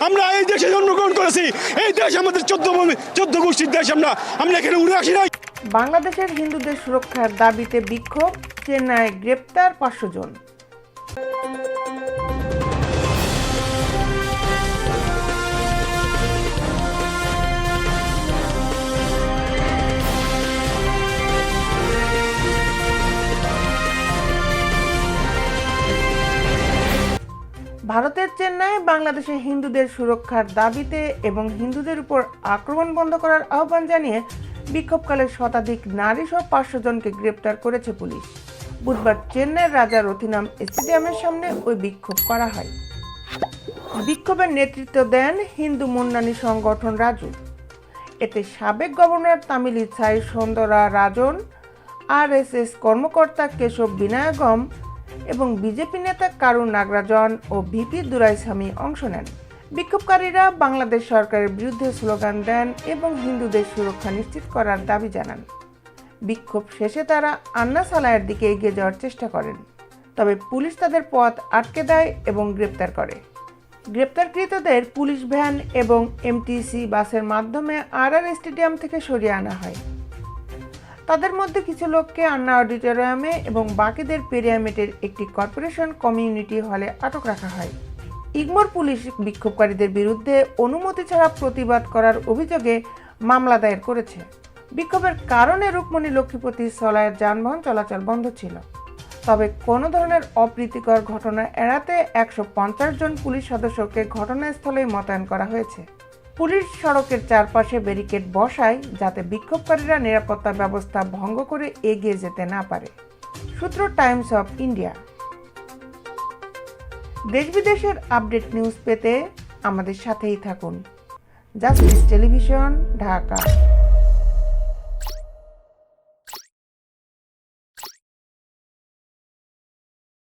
আমরা এই দেশে জন্মগ্রহণ করেছি, এই দেশ আমাদের 14 গোষ্ঠীর দেশ। আমরা এখানে উড়ে আসি নাই। বাংলাদেশের হিন্দুদের সুরক্ষার দাবিতে বিক্ষোভ, চেন্নাইয়ে গ্রেপ্তার 500 জন। ভারতের চেন্নাইয়ে বাংলাদেশের হিন্দুদের সুরক্ষার দাবিতে এবং হিন্দুদের উপর আক্রমণ বন্ধ করার আহ্বান জানিয়ে বিক্ষোভকালে শতাধিক নারী সহ 500 জনকে গ্রেপ্তার করেছে পুলিশ। বুধবার চেন্নাইয়ের রাজা রথিনাম স্টেডিয়ামের সামনে ওই বিক্ষোভ করা হয়। বিক্ষোভের নেতৃত্ব দেন হিন্দু মুন্নানি সংগঠন রাজু। এতে সাবেক গভর্নর তামিলিসাই সৌন্দরা রাজন, আরএসএস কর্মকর্তা কেশব বিনায়গম এবং বিজেপি নেতা কারু নাগরাজন ও ভিপি দুরাইস্বামী অংশ নেন। বিক্ষোভকারীরা বাংলাদেশ সরকারের বিরুদ্ধে স্লোগান দেন এবং হিন্দুদের সুরক্ষা নিশ্চিত করার দাবি জানান। বিক্ষোভ শেষে তারা আন্না সালায়ের দিকে এগিয়ে যাওয়ার চেষ্টা করেন, তবে পুলিশ তাদের পথ আটকে দেয় এবং গ্রেপ্তার করে। গ্রেপ্তারকৃতদের পুলিশ ভ্যান এবং এমটিসি বাসের মাধ্যমে আরআর স্টেডিয়াম থেকে সরিয়ে আনা হয়। তাদের মধ্যে কিছু লোককে আন্না অডিটোরিয়ামে এবং বাকিদের পেরিয়ামেটের একটি কর্পোরেশন কমিউনিটি হলে আটক রাখা হয়। ইগমোর পুলিশ বিক্ষোভকারীদের বিরুদ্ধে অনুমতি ছাড়া প্রতিবাদ করার অভিযোগে মামলা দায়ের করেছে। বিক্ষোভের কারণে রুকমণি লক্ষ্মীপতি সলায়ের যানবাহন চলাচল বন্ধ ছিল, তবে কোনো ধরনের অপ্রীতিকর ঘটনা এড়াতে 150 জন পুলিশ সদস্যকে ঘটনাস্থলেই মোতায়েন করা হয়েছে। পুলিশ সড়কের চারপাশে ব্যারিকেড বসায় যাতে বিক্ষোভকারীরা নিরাপত্তা ব্যবস্থা ভঙ্গ করে এগিয়ে যেতে না পারে। সূত্র টাইমস অফ ইন্ডিয়া। দেশ বিদেশের আপডেট নিউজ পেতে আমাদের সাথেই থাকুন। Justice television, Dhaka.